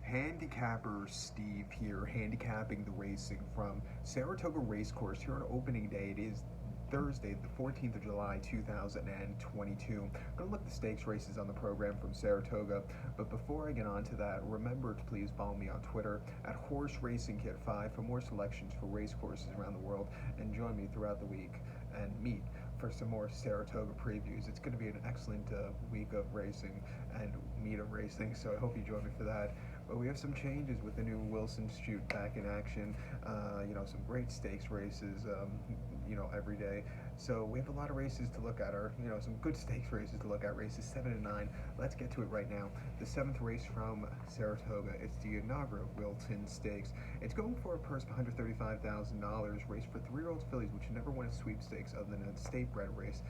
Handicapper Steve here, handicapping the racing from Saratoga Racecourse here on opening day. It is Thursday, the 14th of July, 2022. I'm going to look at the stakes races on the program from Saratoga, but before I get on to that, remember to please follow me on Twitter at Horse Racing Kit 5 for more selections for race courses around the world, and join me throughout the week and meet for some more Saratoga previews. It's going to be an excellent week of racing and meet of racing, so I hope you join me for that. But we have some changes with the new Wilson Stakes back in action. Some great stakes races, every day. So we have a lot of races to look at, or some good stakes races to look at. Races 7 and 9. Let's get to it right now. The 7th race from Saratoga. It's the inaugural Wilton Stakes. It's going for a purse of $135,000. Race for 3-year-old fillies, which never won a sweepstakes other than a state bred race.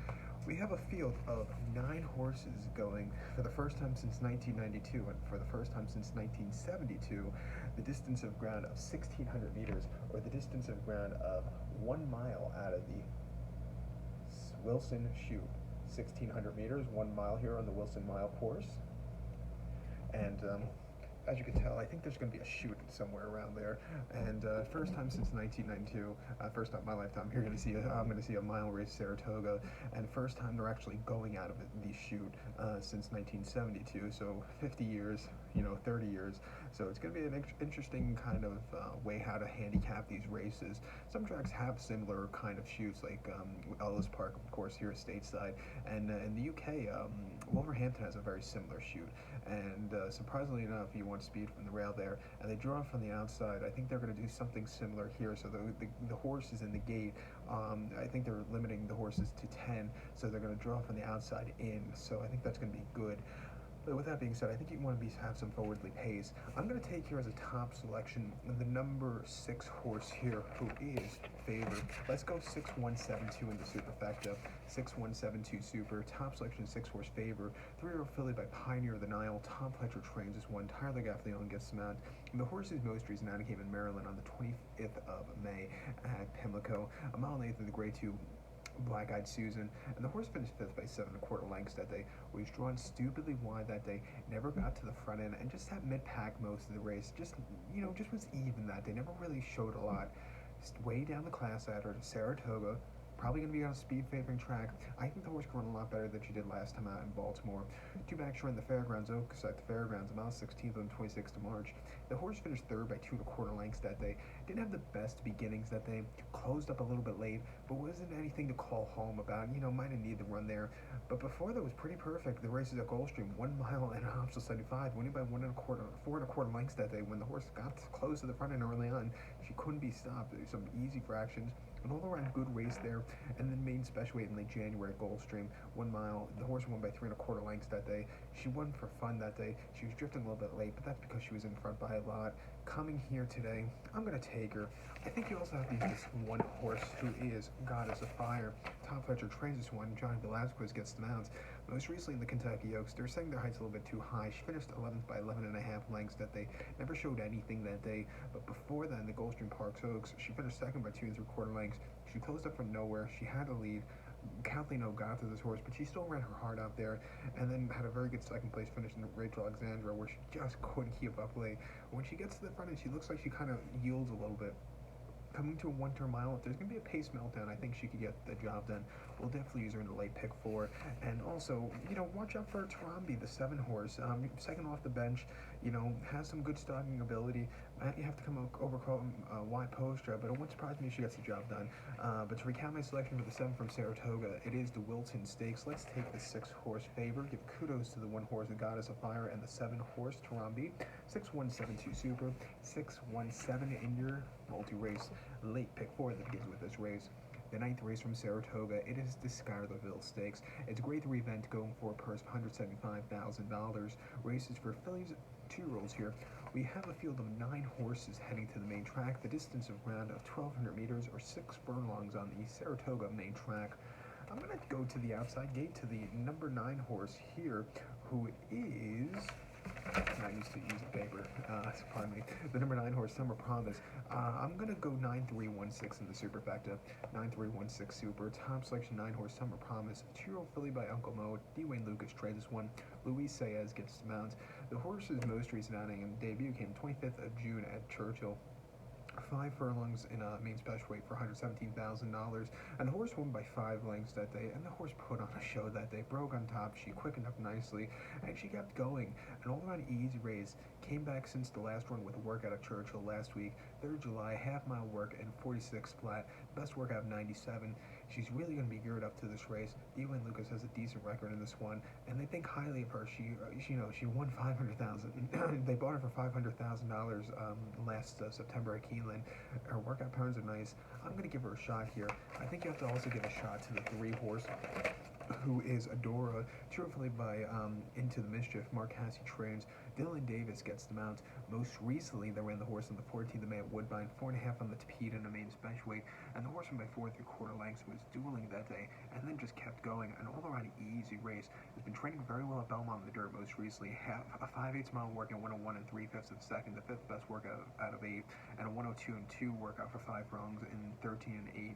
We have a field of 9 horses going for the first time since 1992 and for the first time since 1972. The distance of ground of 1,600 meters, or the distance of ground of 1 mile out of the Wilson Chute. 1,600 meters, 1 mile here on the Wilson Mile course. And as you can tell, I think there's going to be a chute somewhere around there. And first time since 1992, first time in my lifetime, I'm going to see a mile race Saratoga, and first time they're actually going out of the chute since 1972. So 50 years, 30 years. So it's going to be an interesting kind of way how to handicap these races. Some tracks have similar kind of chutes, like Ellis Park, of course, here stateside, and in the UK, Wolverhampton has a very similar chute. And surprisingly enough, you want speed from the rail there, and they draw from the outside. I think they're going to do something similar here. So the horses in the gate, I think they're limiting the horses to 10, so they're going to draw from the outside in. So I think that's going to be good. But with that being said, I think you want to have some forwardly pace. I'm going to take here as a top selection the number 6 horse here, who is favored. Let's go 6172 in the superfecta. 6172 super. Top selection 6 horse favor. 3-year-old filly by Pioneer of the Nile. Tom Pletcher trains this one. Tyler Gaffleon gets them out. The horse is Mostry's in Anaheim, Maryland on the 25th of May at Pimlico. A mile and 1/8 of the grade 2. Black-Eyed Susan, and the horse finished 5th by 7 1/4 lengths that day. Was drawn stupidly wide that day, never got to the front end, and just had mid-pack most of the race. Just was even that day. Never really showed a lot. Way down the class at her, Saratoga. Probably going to be on a speed favoring track. I think the horse can run a lot better than she did last time out in Baltimore. 2 back short in the Fairgrounds Oaks at the Fairgrounds, mile 16th on 26th of March. The horse finished 3rd by 2 1/4 lengths that day. Didn't have the best beginnings that day. Closed up a little bit late, but wasn't anything to call home about. Might have needed the run there. But before that was pretty perfect. The races at Gulfstream, 1 mile and an optional 75, winning by 4 1/4 lengths that day. When the horse got close to the front end early on, she couldn't be stopped. There was some easy fractions. An all-around good race there, and then main special weight in late January at Gulfstream, 1 mile. The horse won by 3 1/4 lengths that day. She won for fun that day. She was drifting a little bit late, but that's because she was in front by a lot. Coming here today, I'm going to take her. I think you also have this one horse who is Goddess of Fire. Tom Fletcher trains this one. Johnny Velasquez gets the mounts. Most recently in the Kentucky Oaks, they're saying their height's a little bit too high. She finished 11th by 11 1/2 lengths that day. Never showed anything that day. But before that, in the Gulfstream Parks Oaks, she finished 2nd by 2 3/4 lengths. She closed up from nowhere. She had a lead. Kathleen O got to this horse, but she still ran her heart out there, and then had a very good 2nd place finish in Rachel Alexandra, where she just couldn't keep up late. When she gets to the front end, she looks like she kind of yields a little bit. Coming to a 1-turn mile, if there's going to be a pace meltdown, I think she could get the job done. We'll definitely use her in the late pick 4. And also, watch out for Tarambi, the 7 horse. 2nd off the bench, has some good stalking ability. You have to come overcall wide posture, but it wouldn't surprise me if she gets the job done. But to recount my selection for the 7 from Saratoga, it is the Wilton Stakes. Let's take the 6 horse favor. Give kudos to the 1 horse, the Goddess of Fire, and the 7 horse, Tarambi. 6172 super, 617 in your multi-race late pick 4 that begins with this race. The 9th race from Saratoga, it is the Schuylerville Stakes. It's a grade 3 event going for a purse of $175,000. Races for fillies, 2-year-olds here. We have a field of 9 horses heading to the main track. The distance of ground of 1,200 meters, or 6 furlongs on the Saratoga main track. I'm going to go to the outside gate to the number 9 horse here, who is... I used to use the paper. Pardon me. The number 9 horse, Summer Promise. I'm going to go 9316 in the superfecta. 9316 super. Top selection 9 horse, Summer Promise. 2-year-old filly by Uncle Mo. D. Wayne Lucas trades this one. Luis Saez gets the mount. The horse's most recent outing and debut came 25th of June at Churchill. 5 furlongs in a main special weight for $117,000, and the horse won by 5 lengths that day, and the horse put on a show that day, broke on top, she quickened up nicely, and she kept going. An all-around easy race, came back since the last run with a workout at Churchill last week, 3rd July, half-mile work and 46 flat, best workout of 97. She's really going to be geared up to this race. Ewan Lucas has a decent record in this one, and they think highly of her. She won $500,000. They bought her for $500,000 last September at Keeneland. Her workout patterns are nice. I'm going to give her a shot here. I think you have to also give a shot to the 3-horse, who is Adora, truthfully by Into the Mischief. Mark Hasse trains. Dylan Davis gets the mount. Most recently, they ran the horse on the 14th of May at Woodbine, 4.5 on the Tapete in a main special weight, and the horse won by 4 3/4 lengths, was dueling that day, and then just kept going. An all-around easy race. Has been training very well at Belmont in the dirt most recently. A 5/8 mile work in 101 3/5 of second, the 5th best workout out of 8, and a 102 2 workout for 5 furlongs in 13 and 8,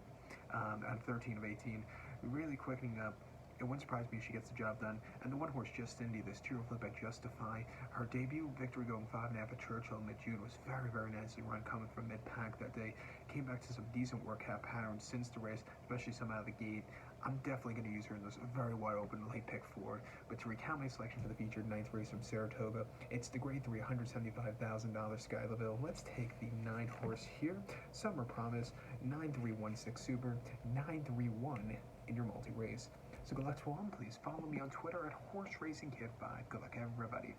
out of 13 of 18. Really quickening up. It wouldn't surprise me if she gets the job done. And the 1-horse Just Cindy, this Tiro Flip at Justify, her debut victory going 5.5 at Churchill in mid-June was very, very nicely run, coming from mid-pack that day. Came back to some decent workout patterns since the race, especially some out of the gate. I'm definitely going to use her in this very wide open late pick 4. But to recount my selection for the featured 9th race from Saratoga, it's the grade 3 $175,000 Schuylerville. Let's take the 9-horse here. Summer Promise, 9316 Super, 931 in your multi-race. So good luck to all, and please follow me on Twitter at HorseRacingKid5. Good luck, everybody.